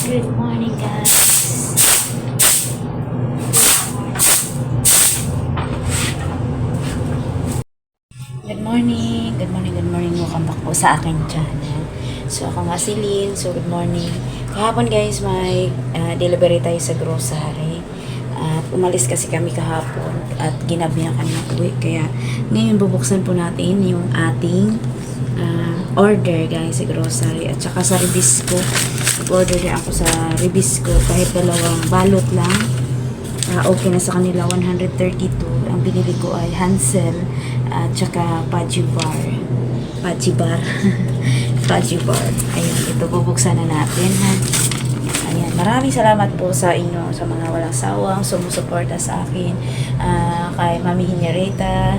Good morning, guys. Good morning. Good morning, good morning. Welcome back po sa aking channel. So, ako nga si Lynn. So, good morning. Kahapon, guys, may delivery tayo sa grocery. At umalis kasi kami kahapon at ginabi na kami uwi. Kaya, ngayon bubuksan po natin yung ating order, guys, sa grocery. At saka sa Ribisco. Nag-order din ako sa Ribisco kahit dalawang balot lang. Okay na sa kanila, 132. Ang binili ko ay Hansel at saka Pudgy Bar. Pudgy Bar. Pudgy Bar. Ayun, ito bubuksan na natin, ha. Ayan, maraming salamat po sa inyo, sa mga walang sawang sumusuporta sa akin. Kay Mami Hinyarita,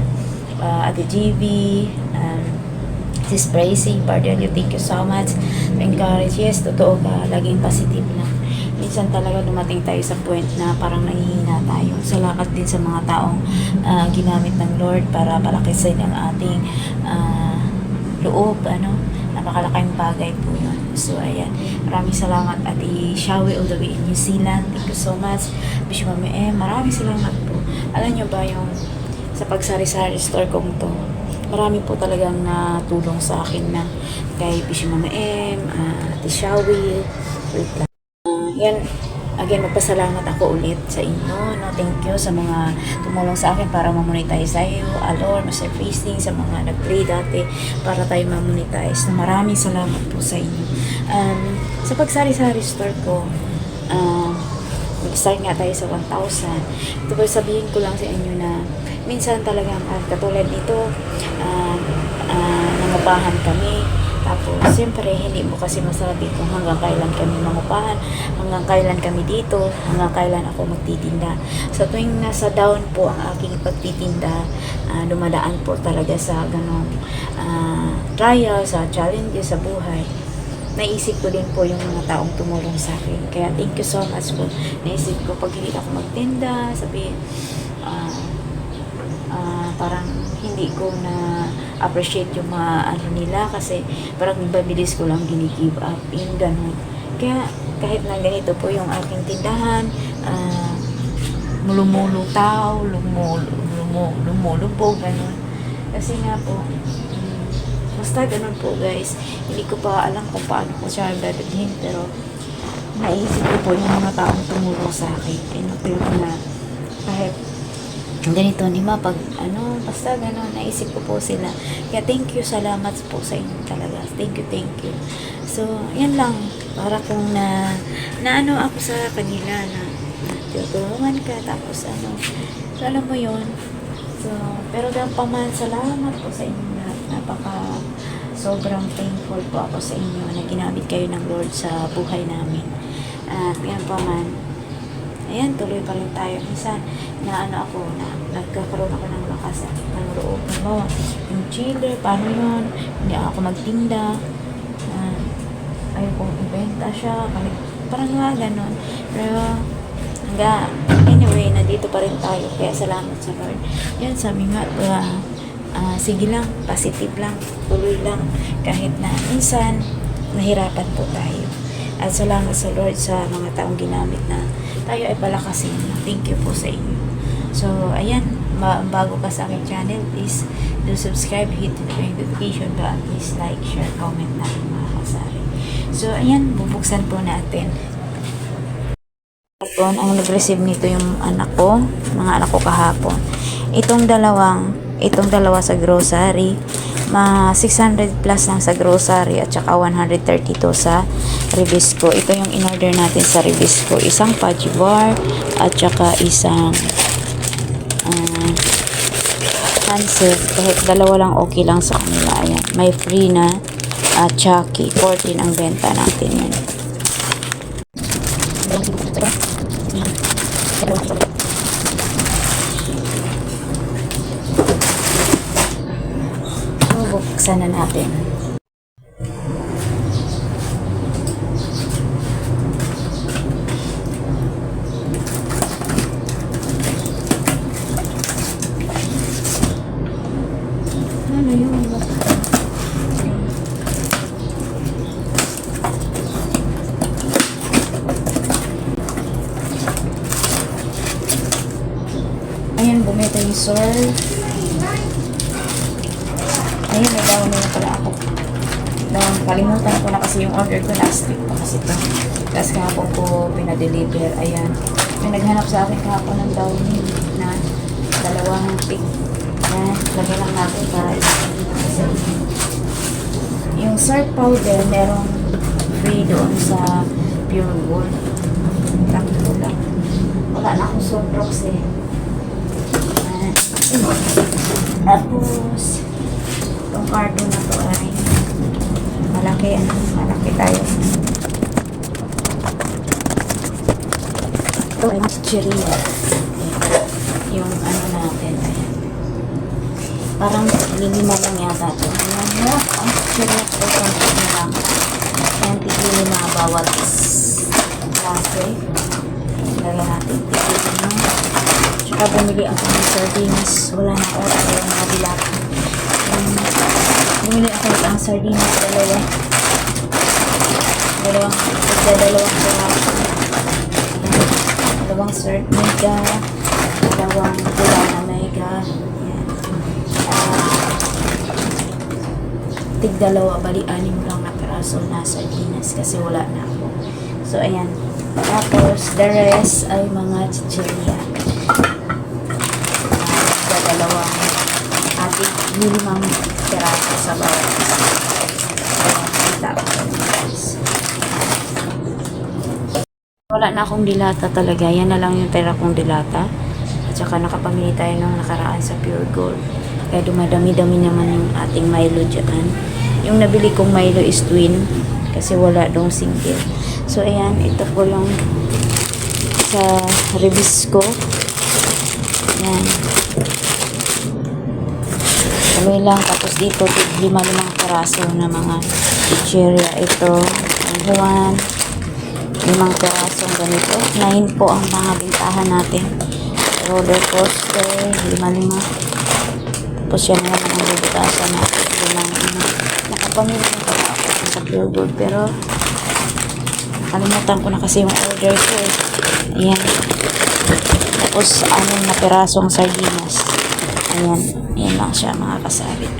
Ate GB, Sis Bracing, pardon you, thank you so much. Encourage, yes, totoo ka, laging positive lang. Minsan talaga dumating tayo sa point na parang nangihina tayo. Salamat din sa mga taong ginamit ng Lord para palakisin ang ating loob, napakalaking bagay po yun. So, ayan, maraming salamat Ate Shawi all the way in New Zealand. Thank you so much. Bishop Mami maraming salamat po. Alam nyo ba yung sa pagsari-sari store kong to, marami po talagang natulong sa akin na kay Bishop Mama Ate Shawi, wait lang. Yan, again, magpasalamat ako ulit sa inyo. Thank you sa mga tumulong sa akin para ma-monetize tayo. Alor, Master Feasting, sa mga nag-play dati para tayo ma-monetize. Maraming salamat po sa inyo. Sa pagsari-sari store ko, mag-start nga tayo sa 1,000. Ito po, sabihin ko lang sa inyo na minsan talagang katulad nito, nangupahan kami. Tapos, siyempre, hindi mo kasi masabi kung hanggang kailan kami mangupahan, hanggang kailan kami dito, hanggang kailan ako magtitinda. So, tuwing nasa down po ang aking pagtitinda, dumadaan po talaga sa ganong trial, sa challenges sa buhay. Naisip ko din po yung mga taong tumulong sa akin. Kaya, thank you so much po. Naisip ko, pag hindi ako magtinda, sabihin, parang hindi ko na appreciate yung mga nila kasi parang mabilis ko lang gini-give up yung ganun. Kaya kahit na ganito po yung aking tindahan, lumulutaw, lumulubog, ganun. Kasi nga po, basta ganun po, guys. Hindi ko pa alam kung paano ko siya dadalhin, pero naisip ko po yung mga taong tumulong sa akin. Pinapil ko na kahit ganito ni Ma, pag basta gano'n, naisip ko po sila. Kaya thank you, salamat po sa inyo talaga. Thank you. So, yan lang. Para kung ako sa kanila na tutulungan ka, tapos So, alam mo yun. So, pero ganun pa man, salamat po sa inyo lahat. Sobrang thankful po ako sa inyo na ginamit kayo ng Lord sa buhay namin. At yan pa man, ayan, tuloy pa rin tayo. Minsan, nagkakaroon ako ng lakas ng loob. Yung chiller, paano yun? Hindi ako magtinda. Ayaw kong ibenta siya. Parang nga ganon. Pero, anyway, nandito pa rin tayo. Kaya salamat sa Lord. Yan, sabi nga, sige lang, positive lang, tuloy lang. Kahit na minsan, nahirapan po tayo. At salamat sa Lord sa mga taong ginamit na tayo ay palakasin. Thank you po sa inyo. So, ayan, bago ka sa aking channel, please do subscribe, hit the notification bell, and please like, share, comment na mga kasari. So, ayan, bubuksan po natin. Ang nag-receive nito yung anak ko, mga anak ko kahapon. Itong dalawa sa grocery, 600 plus lang sa grocery at saka 132 sa Ribisco. Ito yung in-order natin sa Ribisco. Isang Pudgy Bar at saka isang Hansel. Kahit dalawa lang okay lang sa kanila. Ayan. May free na Chucky. 14 ang benta natin yan. Buksan na natin. Ano yun? Ayan, bumita yung surf. Ayun, may dahon na pala ako. Dahon, kalimutan ko na kasi yung order ko last week pa kasi ito. Tapos kahapon ko pinadeliver. Ayan. May naghanap sa akin kahapon ng dahon na dalawang pig. Ayan, lagyan lang natin para kasi yung surf powder, merong free doon sa Pure Gold. Takto lang. Wala na akong Sunrox eh. Ayan. Tapos, itong carton na to ay malaki, malaki tayo. Ito ay chichirya. Yung ano natin, ayan. Parang lilima lang yata ito. Ayan mo, ang chichirya ko, konti na lang. Ayan, tigilima bawat klase. Lagyan natin tigilima. Tsaka bumili ako ng sardines. Wala na ako, kaya mga dilata. Bumili ako ng sardines, dalawang piraso. Dalawang sard mega, dalawang pula na mega. Yan. Tig-dalawa, bali anim lang na piraso na sardinas kasi wala na ako. So, ayan. Tapos, the rest ay mga chichirya. Dalawang ating minimum piraso sa bawat isa. Wala na akong dilata talaga. Yan na lang yung tira kong dilata. At saka nakapamili tayo ng nakaraan sa Pure Gold. Kaya dumadami-dami naman yung ating Milo dyan. Yung nabili kong Milo is twin. Kasi wala dong single. So, ayan. Ito po yung sa Ribisco. Ayan. Kaloy lang. Tapos dito, 5 karaso na mga chichirya. Ito, ang Juan. 5 pirasong ganito. 9 po ang mga bintahan natin. Roller coaster, 5. Tapos yan naman ang bibitasan natin. Nakapamili na pala ako sa Pure Gold. Pero, kalimutan ko na kasi yung order ko eh. Ayan. Tapos, 6 na pirasong sardinas. Ayan. Ayan lang siya mga kasabit.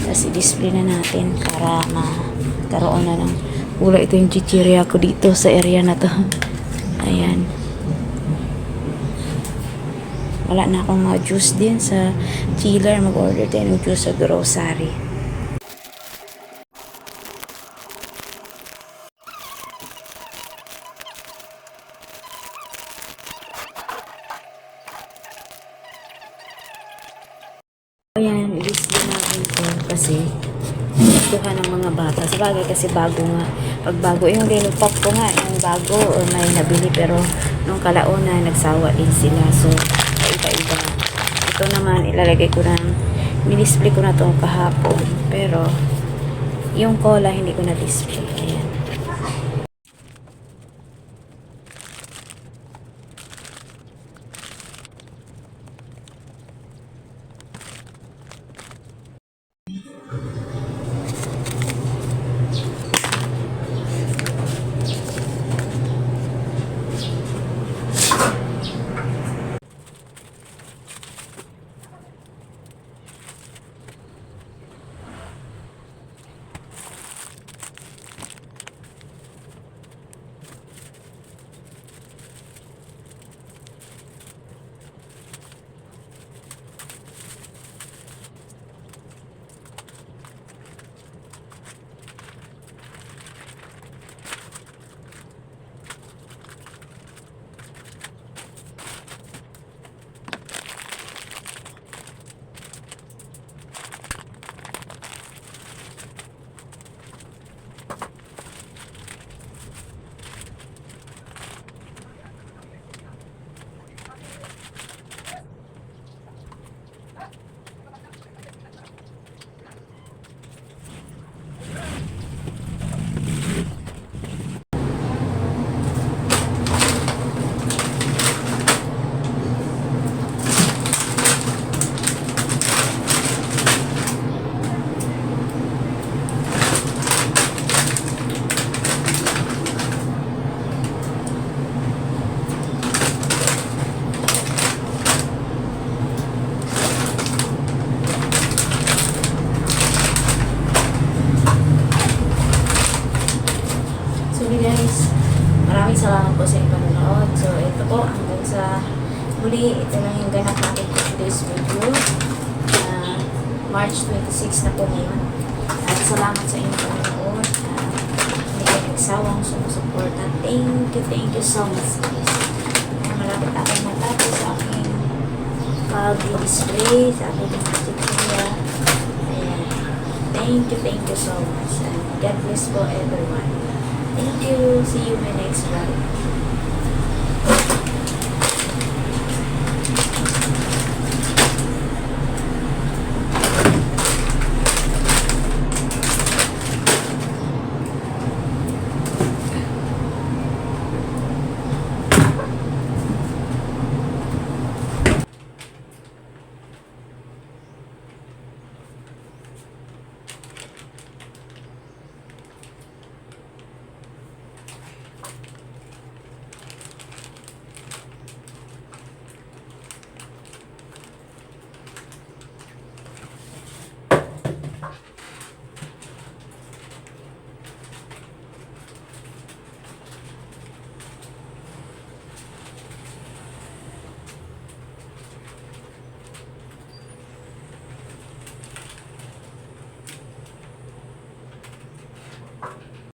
Tapos, i-display na natin para magkaroon na ng wala. Ito yung chichirya ko dito sa area na to. Ayan. Wala na akong mga juice din sa chiller. Mag-order tayo ng juice sa grocery. Ayan, i-display natin ito kasi gustuhan ng mga bata. Sabagay kasi bago nga. Pag bago, yung pop ko nga, yung bago or may nabili pero nung kalauna, nagsawa din sila. So, iba-iba. Ito naman, ilalagay ko na, minisplay ko na itong kahapon. Pero, yung cola, hindi ko na-display. Ayan. muli, ito lang yung ganap natin for today's video. March 26 na po ngayon. At salamat sa inyong panonood. Hindi kayo nagsawang sumusuporta. Thank you so much guys. Malapit akong matapos sa aking pag-display sa aking tutorial. Ayan. Thank you so much. And God bless po everyone. Thank you. See you in my next vlog.